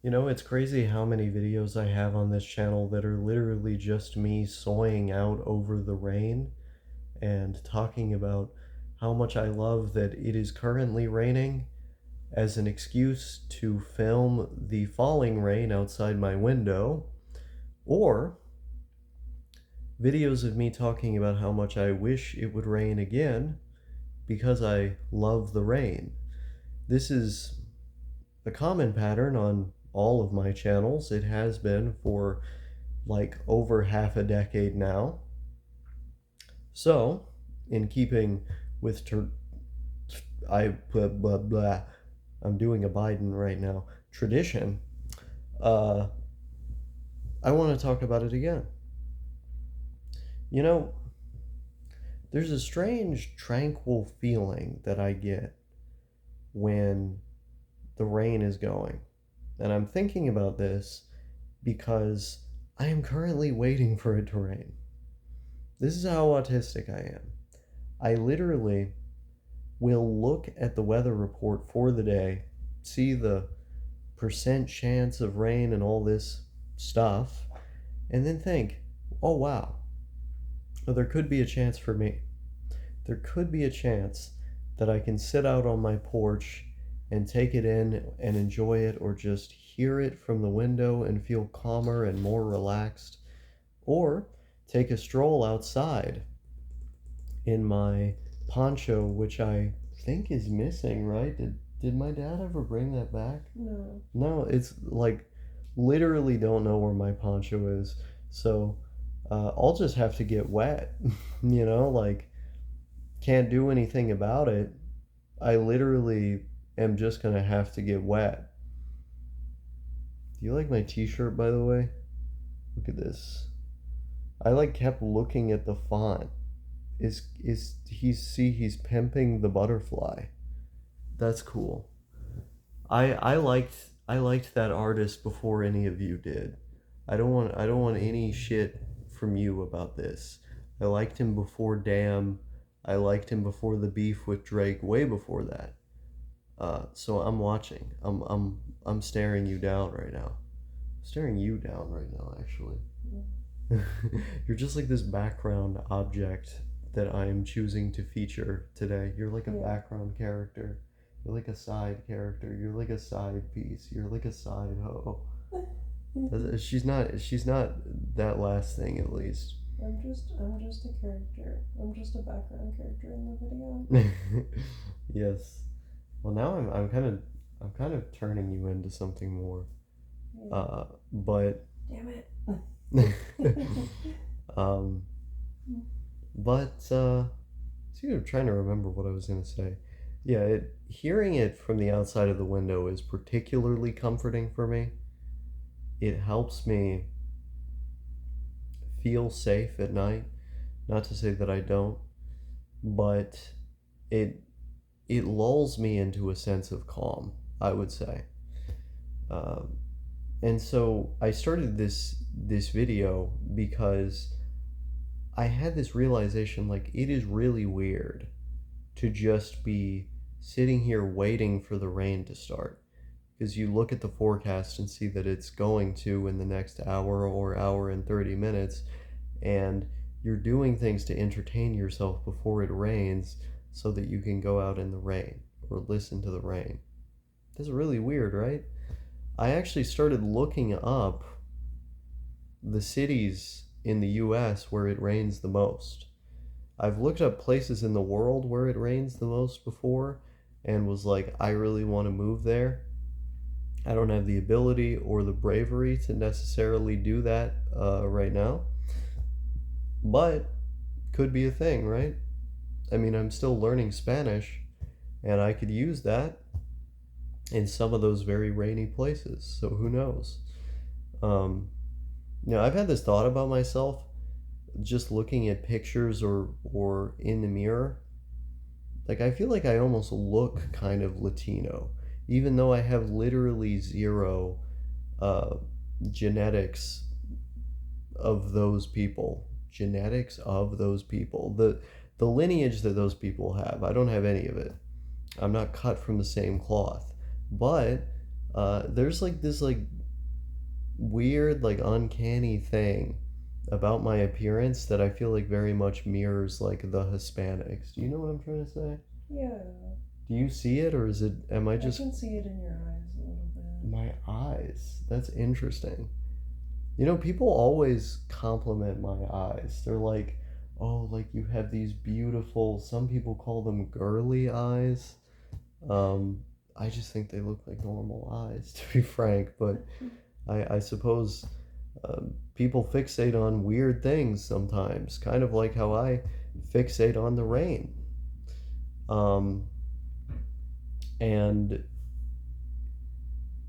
You know, it's crazy how many videos I have on this channel that are literally just me soying out over the rain and talking about how much I love that it is currently raining as an excuse to film the falling rain outside my window, or videos of me talking about how much I wish it would rain again because I love the rain. This is a common pattern on all of my channels. It has been for like over half a decade now. So, in keeping with I blah, blah, blah, I'm doing a Biden right now tradition. Uh, I want to talk about it again. You know, there's a strange, tranquil feeling that I get when the rain is going. And I'm thinking about this because I am currently waiting for it to rain. This is how autistic I am. I literally will look at the weather report for the day, see the percent chance of rain and all this stuff, and then think, oh wow, there could be a chance for me. There could be a chance that I can sit out on my porch and take it in and enjoy it, or just hear it from the window and feel calmer and more relaxed, or take a stroll outside in my poncho, which I think is missing, right? Did my dad ever bring that back? No. No, it's like literally don't know where my poncho is. So I'll just have to get wet, like can't do anything about it. I literally am just gonna have to get wet. Do you like my t-shirt, by the way? Look at this. I like kept looking at the font. He's pimping the butterfly. That's cool. I liked that artist before any of you did. I don't want any shit from you about this. I liked him before Damn. I liked him before the beef with Drake, way before that. So I'm watching. I'm staring you down right now. Staring you down right now, actually. You're just like this background object that I am choosing to feature today. You're like a background character. You're like a side character. You're like a side piece. You're like a side hoe. She's not that last thing, at least. I'm just a character. I'm just a background character in the video. Yes. Well, now I'm kind of turning you into something more. But Damn it. um so I'm trying to remember what I was gonna say. Yeah, hearing it from the outside of the window is particularly comforting for me. It helps me feel safe at night. Not to say that I don't, but it it lulls me into a sense of calm, I would say. Um, and so I started this video because I had this realization, like, it is really weird to just be sitting here waiting for the rain to start, because you look at the forecast and see that it's going to in the next hour or hour and 30 minutes, and you're doing things to entertain yourself before it rains so that you can go out in the rain or listen to the rain. That's really weird, right? I actually started looking up the cities in the US where it rains the most. I've looked up places in the world where it rains the most before and was like, I really want to move there. I don't have the ability or the bravery to necessarily do that right now, but could be a thing, right? I mean, I'm still learning Spanish, and I could use that in some of those very rainy places, so who knows? Um, I've had this thought about myself just looking at pictures or in the mirror. Like, I feel like I almost look kind of Latino, even though I have literally zero uh, genetics of those people. Genetics of those people. The lineage that those people have. I don't have any of it. I'm not cut from the same cloth. But there's like this like weird like uncanny thing about my appearance that I feel like very much mirrors like the Hispanics. Do you know what I'm trying to say? Yeah. Do you see it, or is it? Am I I just can see it in your eyes a little bit. my eyes? That's interesting. You know, people always compliment my eyes. They're like, "Oh, like you have these beautiful." Some people call them girly eyes. Um, I just think they look like normal eyes, to be frank. But I suppose people fixate on weird things sometimes, kind of like how I fixate on the rain. Um, and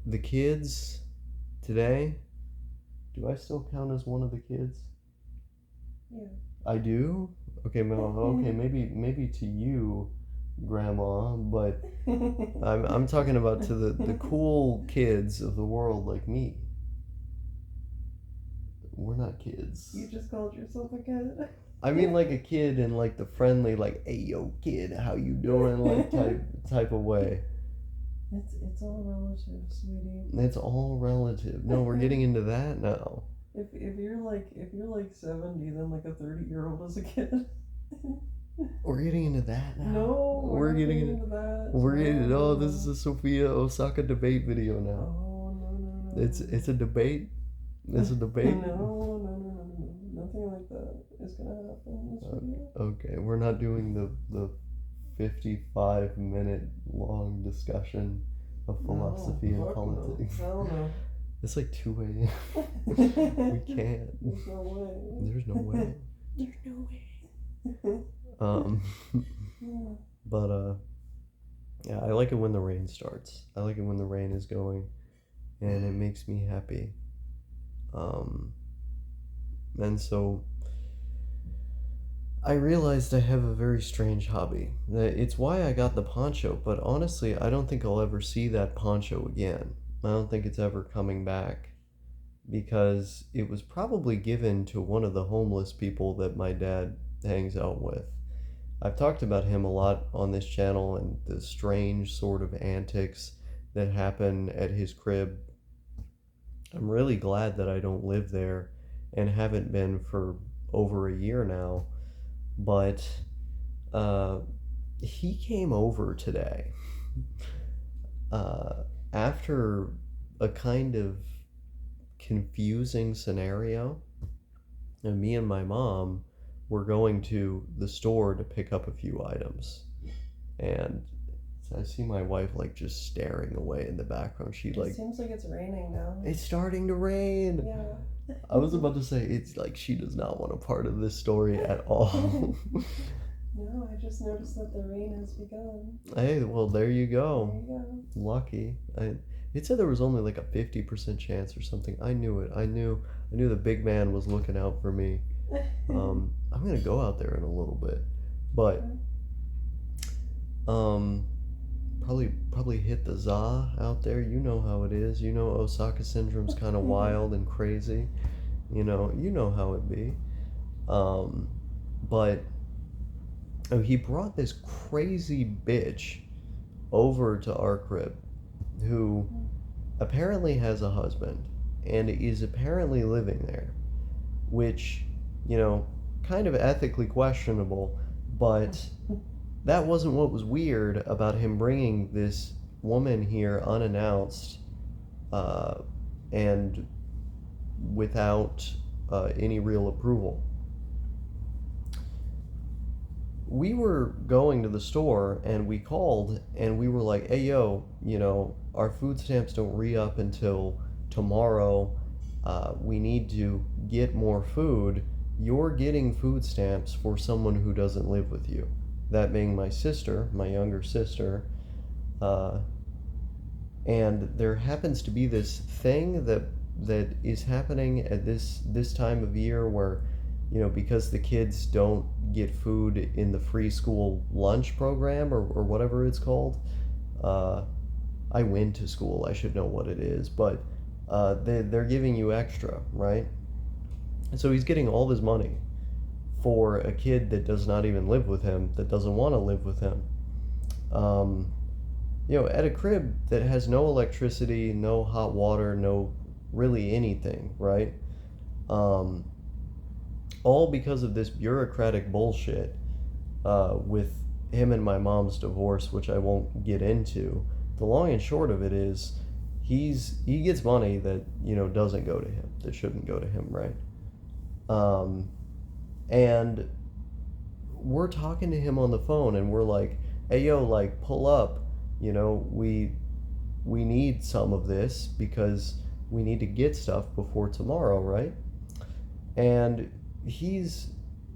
the kids today, do I still count as one of the kids? Yeah. I do? Okay, well, okay, maybe to you, grandma, but I'm talking about to the cool kids of the world like me. We're not kids. You just called yourself a kid. I mean like a kid in like the friendly like, "Hey yo kid, how you doing?" like type of way. It's all relative, sweetie. It's all relative. No, we're getting into that now. If you're like 70, then like a 30-year-old is a kid. We're getting into that now. No, we're getting into that. We're getting no, oh, this is a Sophia Osaka debate video now. Oh no. It's a debate. It's a debate. No. Nothing like that is gonna happen in this video. Okay, we're not doing the 55-minute long discussion of philosophy and politics. Hell no. It's like 2 a.m. We can't. There's no way. There's no way. There's no way. But yeah, I like it when the rain starts. I like it when the rain is going, and it makes me happy. And so I realized I have a very strange hobby. It's why I got the poncho, but honestly, I don't think I'll ever see that poncho again. I don't think it's ever coming back because it was probably given to one of the homeless people that my dad hangs out with. I've talked about him a lot on this channel and the strange sort of antics that happen at his crib. I'm really glad that I don't live there and haven't been for over a year now. But he came over today after a kind of confusing scenario. And me and my mom were going to the store to pick up a few items. And I see my wife like just staring away in the background. She like, it seems like it's raining now. It's starting to rain. Yeah. I was about to say it's like she does not want a part of this story at all. No, I just noticed that the rain has begun. Hey, well there you go. There you go. Lucky. It said there was only like a 50% chance or something. I knew it. I knew the big man was looking out for me. I'm gonna go out there in a little bit, but probably hit the za out there. You know how it is. You know Osaka syndrome's kind of wild and crazy. You know how it be. But he brought this crazy bitch over to our crib, who apparently has a husband and is apparently living there, which, kind of ethically questionable, but that wasn't what was weird about him bringing this woman here unannounced and without any real approval. We were going to the store and we called and we were like, "Hey, yo, our food stamps don't re-up until tomorrow. We need to get more food. You're getting food stamps for someone who doesn't live with you." That being my sister, my younger sister. And there happens to be this thing that is happening at this time of year where, because the kids don't get food in the free school lunch program or whatever it's called. I went to school, I should know what it is, but they're giving you extra, right? And so he's getting all this money for a kid that does not even live with him, that doesn't want to live with him. at a crib that has no electricity, no hot water, no really anything, right? Um, all because of this bureaucratic bullshit with him and my mom's divorce, which I won't get into. The long and short of it is, he gets money that doesn't go to him, that shouldn't go to him, right? Um, and we're talking to him on the phone, and we're like, "Hey, yo, like, pull up. We need some of this because we need to get stuff before tomorrow, right?" And he's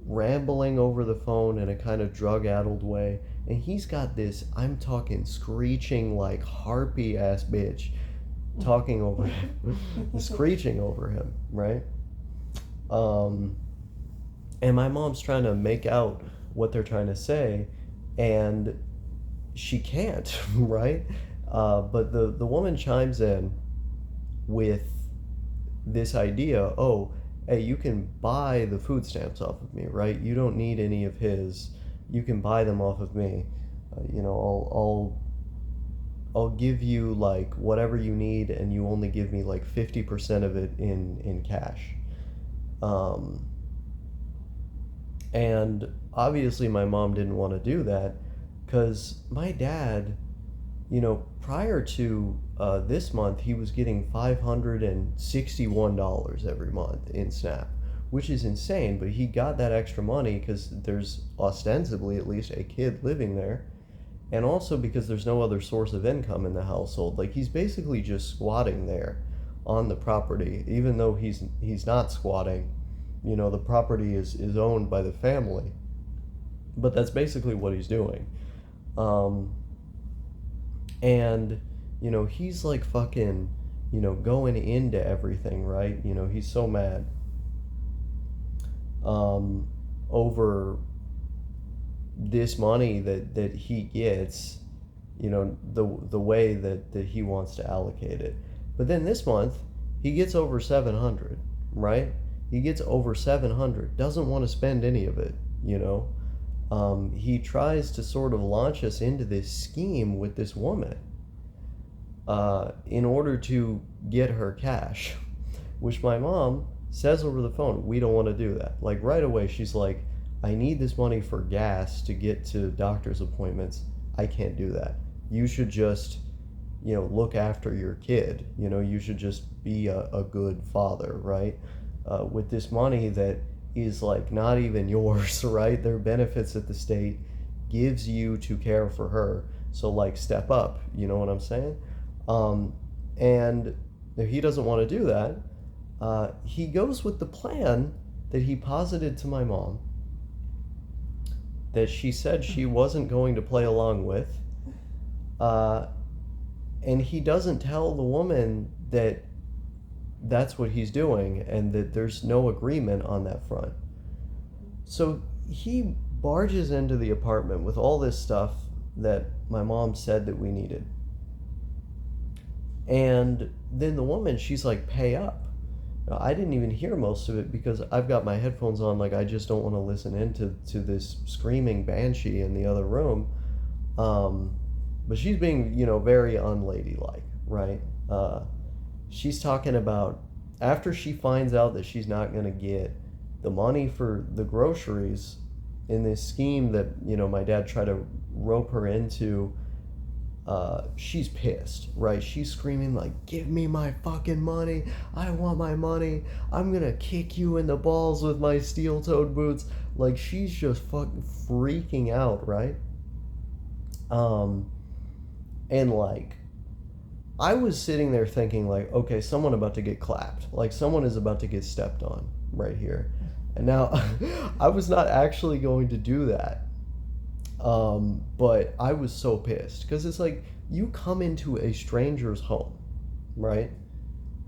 rambling over the phone in a kind of drug-addled way, and he's got this, I'm talking screeching like harpy ass bitch talking over him, screeching over him, right? Um, and my mom's trying to make out what they're trying to say, and she can't, right? But the woman chimes in with this idea, oh, hey, you can buy the food stamps off of me, right? You don't need any of his. You can buy them off of me. I'll give you like whatever you need, and you only give me like 50% of it in cash. Um, and obviously, my mom didn't want to do that because my dad, prior to this month, he was getting $561 every month in SNAP, which is insane. But he got that extra money because there's ostensibly at least a kid living there, and also because there's no other source of income in the household. Like, he's basically just squatting there on the property, even though he's not squatting. The property is owned by the family, but that's basically what he's doing. Um, and he's like fucking going into everything, right? He's so mad um over this money that he gets, the way that he wants to allocate it. But then this month he gets over 700, right? He gets over 700, doesn't want to spend any of it, he tries to sort of launch us into this scheme with this woman in order to get her cash, which my mom says over the phone, we don't want to do that. Like, right away, she's like, I need this money for gas to get to doctor's appointments. I can't do that. You should just, look after your kid. You should just be a good father, right? With this money that is like not even yours, right? There are benefits that the state gives you to care for her. So, like, step up. You know what I'm saying? Um, and if he doesn't want to do that, he goes with the plan that he posited to my mom, that she said she wasn't going to play along with. Uh, and he doesn't tell the woman that that's what he's doing and that there's no agreement on that front. So he barges into the apartment with all this stuff that my mom said that we needed. And then the woman, she's like, pay up. Now, I didn't even hear most of it because I've got my headphones on, like, I just don't want to listen to this screaming banshee in the other room. Um, but she's being, very unladylike, right? She's talking about, after she finds out that she's not going to get the money for the groceries in this scheme that, my dad tried to rope her into, she's pissed, right? She's screaming like, give me my fucking money. I want my money. I'm gonna kick you in the balls with my steel-toed boots. Like, she's just fucking freaking out, right? Um, and like, I was sitting there thinking like, okay, someone about to get clapped. Like, someone is about to get stepped on right here. And now I was not actually going to do that. But I was so pissed because it's like, you come into a stranger's home, right?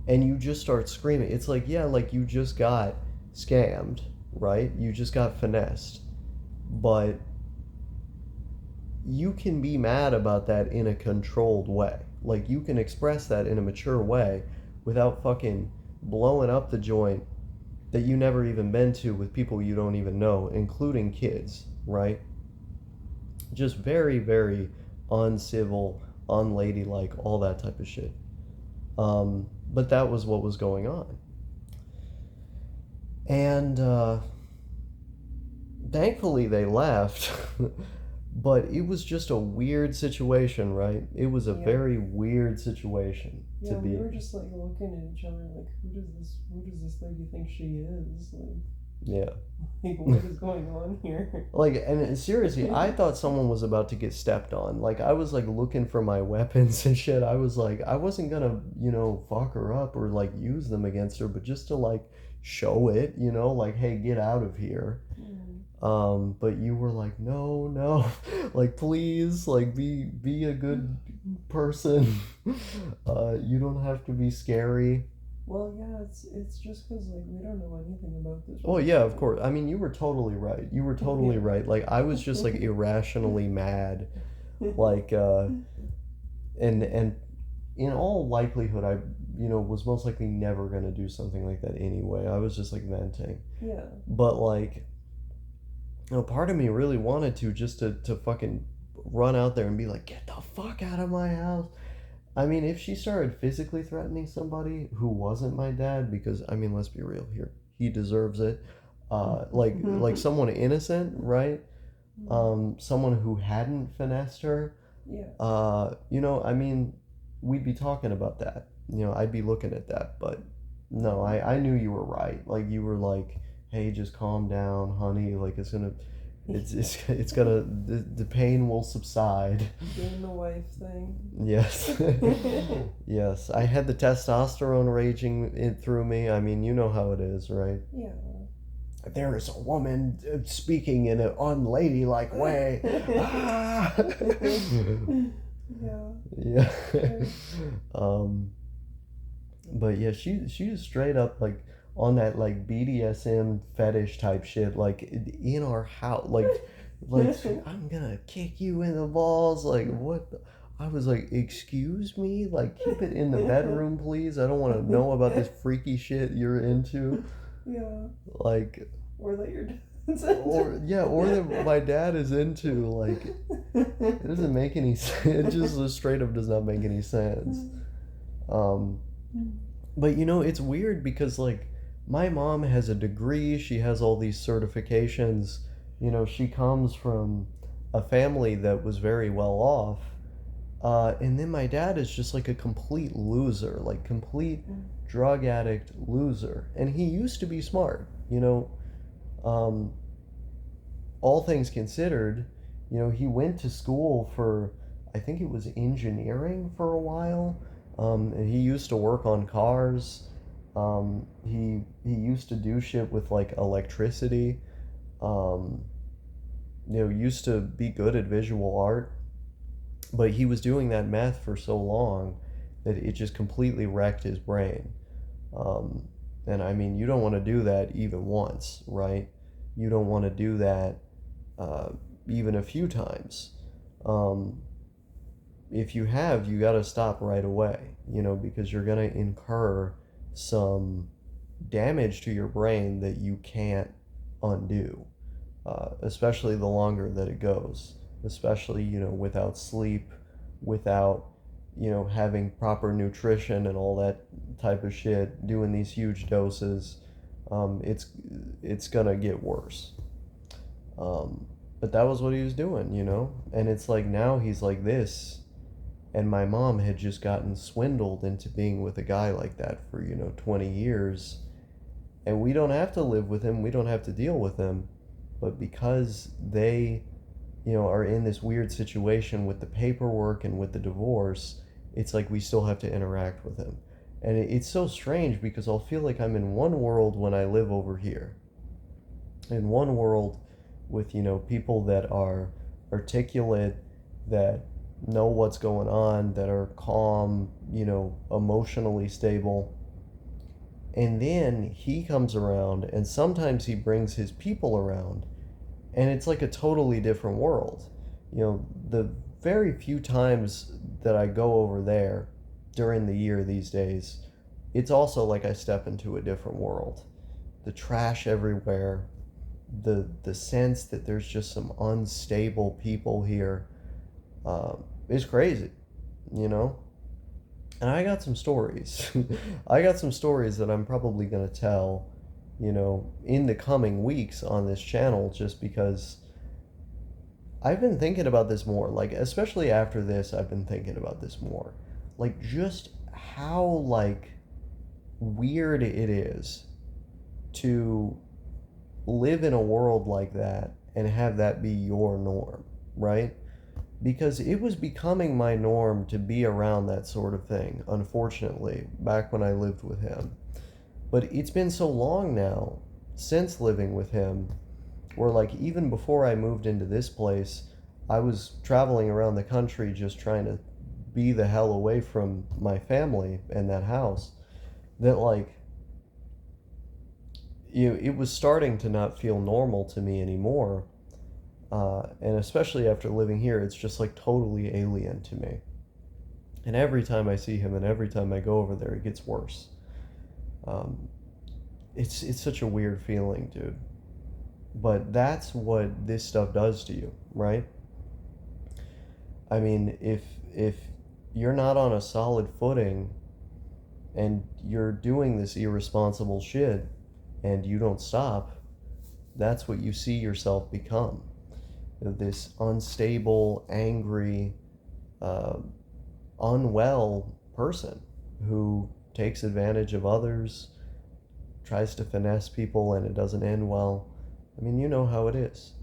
And you just start screaming. It's like, yeah, like, you just got scammed, right? You just got finessed. But you can be mad about that in a controlled way. Like, you can express that in a mature way without fucking blowing up the joint that you never even been to with people you don't even know, including kids, right? Just very, very uncivil, unladylike, all that type of shit. But that was what was going on. And thankfully they left. But it was just a weird situation, right? It was a very weird situation Yeah, to be we were in. just like looking at each other like, who does this lady think she is? Yeah. Like what is going on here? Like, and seriously, I thought someone was about to get stepped on. Like, I was like looking for my weapons and shit. I was like, I wasn't gonna, fuck her up or like use them against her, but just to like show it, like, hey, get out of here. But you were like, no, no, like, please, like, be a good person. You don't have to be scary. Well, yeah, it's just because like we don't know anything about this. Oh yeah, of course. I mean, you were totally right. You were totally Yeah. right. Like, I was just like irrationally mad. Like, and in all likelihood, I was most likely never gonna do something like that anyway. I was just like venting. Yeah. But like, part of me really wanted to just to fucking run out there and be like, get the fuck out of my house. I mean, if she started physically threatening somebody who wasn't my dad, because I mean, let's be real here, he deserves it. Like someone innocent, right? Someone who hadn't finessed her. Yeah. I mean, we'd be talking about that. I'd be looking at that, but no, I knew you were right. Like, you were like, hey, just calm down, honey. Like, it's gonna the pain will subside. Doing the wife thing. Yes. Yes, I had the testosterone raging through me. I mean, you know how it is, right? Yeah. There is a woman speaking in an unladylike way. Ah! Yeah. Yeah. But yeah, she was straight up like on that like BDSM fetish type shit, like in our house, like I'm gonna kick you in the balls, like what? I was like, excuse me, like keep it in the bedroom, please. I don't want to know about this freaky shit you're into. Yeah. Like, or that your dad's into. or that my dad is into. Like, it doesn't make any sense. It just straight up does not make any sense. But it's weird because like my mom has a degree, she has all these certifications. She comes from a family that was very well off. And then my dad is just like a complete loser, like complete drug addict loser. And he used to be smart, all things considered, he went to school for, I think it was engineering for a while. And he used to work on cars. He used to do shit with like electricity. Used to be good at visual art. But he was doing that meth for so long that it just completely wrecked his brain. And I mean, you don't want to do that even once, right? You don't want to do that even a few times. If you have, you got to stop right away, because you're going to incur some damage to your brain that you can't undo, especially the longer that it goes, especially, without sleep, without, having proper nutrition and all that type of shit, doing these huge doses. It's going to get worse. But that was what he was doing, and it's like now he's like this. And my mom had just gotten swindled into being with a guy like that for 20 years, and we don't have to live with him, we don't have to deal with him, but because they are in this weird situation with the paperwork and with the divorce, it's like we still have to interact with him. And it's so strange because I'll feel like I'm in one world when I live over here, in one world with people that are articulate, that know what's going on, that are calm, emotionally stable. And then he comes around, and sometimes he brings his people around, and it's like a totally different world. The very few times that I go over there during the year these days, it's also like I step into a different world. The trash everywhere, the sense that there's just some unstable people here, is crazy. you know? And I got some stories. I got some stories that I'm probably going to tell, in the coming weeks on this channel just because I've been thinking about this more. Like, especially after this, I've been thinking about this more. Like, just how, like, weird it is to live in a world like that and have that be your norm, right? Because it was becoming my norm to be around that sort of thing, unfortunately, back when I lived with him. But it's been so long now since living with him, where, like, even before I moved into this place, I was traveling around the country just trying to be the hell away from my family and that house, that, like, it was starting to not feel normal to me anymore. And especially after living here, it's just like totally alien to me. And every time I see him and every time I go over there, it gets worse. Um, it's such a weird feeling, dude. But that's what this stuff does to you, right? I mean, if you're not on a solid footing and you're doing this irresponsible shit and you don't stop, that's what you see yourself become. This unstable, angry, uh, unwell person who takes advantage of others, tries to finesse people, and it doesn't end well. I mean, you know how it is.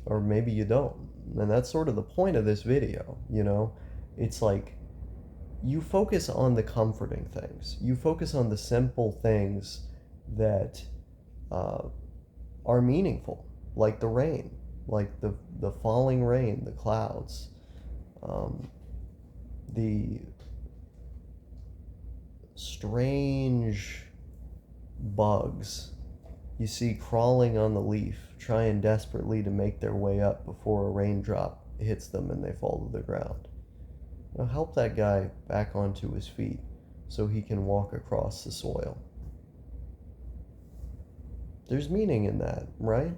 Or maybe you don't. And that's sort of the point of this video. It's like you focus on the comforting things, you focus on the simple things that uh, are meaningful, like the rain, like the falling rain, the clouds, um, the strange bugs you see crawling on the leaf, trying desperately to make their way up before a raindrop hits them and they fall to the ground. Help that guy back onto his feet so he can walk across the soil. There's meaning in that, right?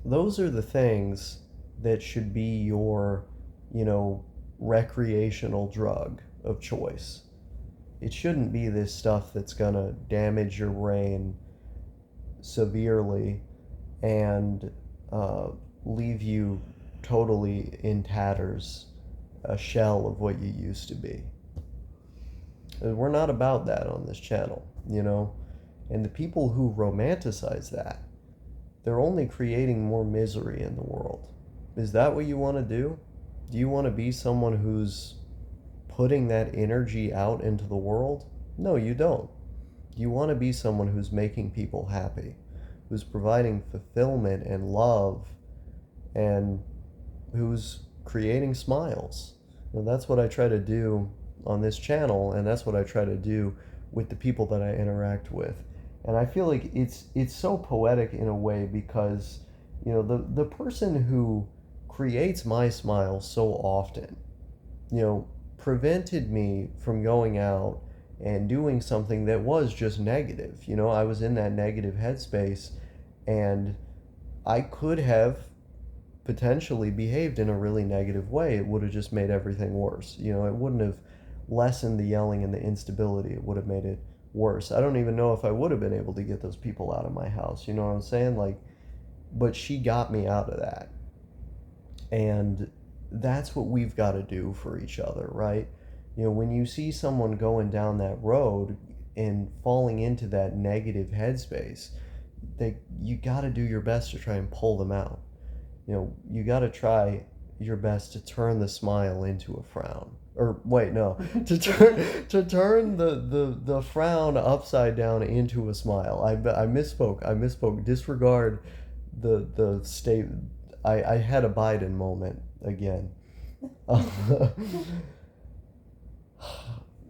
Those are the things that should be your, recreational drug of choice. It shouldn't be this stuff that's gonna damage your brain severely and leave you totally in tatters, a shell of what you used to be. We're not about that on this channel. And the people who romanticize that, they're only creating more misery in the world. Is that what you want to do? Do you want to be someone who's putting that energy out into the world? No, you don't. You want to be someone who's making people happy, who's providing fulfillment and love, and who's creating smiles. That's what I try to do on this channel, and that's what I try to do with the people that I interact with. And I feel like it's so poetic in a way because the person who creates my smile so often, prevented me from going out and doing something that was just negative. I was in that negative headspace and I could have potentially behaved in a really negative way. It would have just made everything worse. It wouldn't have lessened the yelling and the instability. It would have made it worse. I don't even know if I would have been able to get those people out of my house. You know what I'm saying? Like, but she got me out of that. And that's what we've got to do for each other, right? When you see someone going down that road and falling into that negative headspace, you got to do your best to try and pull them out. You got to try your best to turn the smile into a frown. Or wait, no, to turn the frown upside down into a smile. I misspoke. Disregard the state. I had a Biden moment again.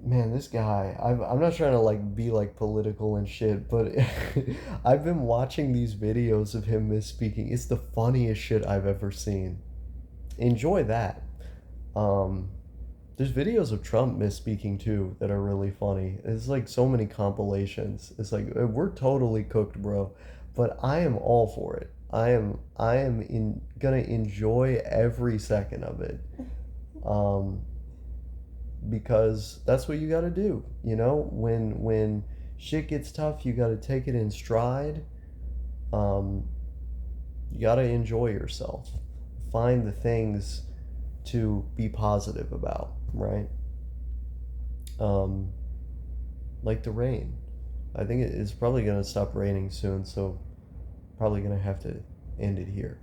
Man, this guy, I'm not trying to like be like political and shit, but I've been watching these videos of him misspeaking. It's the funniest shit I've ever seen. Enjoy that. Um, there's videos of Trump misspeaking too that are really funny. It's like so many compilations. It's like we're totally cooked, bro. But I am all for it. I am gonna enjoy every second of it. um, because that's what you got to do. You know, when shit gets tough, you got to take it in stride. Um, you got to enjoy yourself. Find the things to be positive about, right? Um, like the rain. I think it's probably going to stop raining soon, so probably going to have to end it here.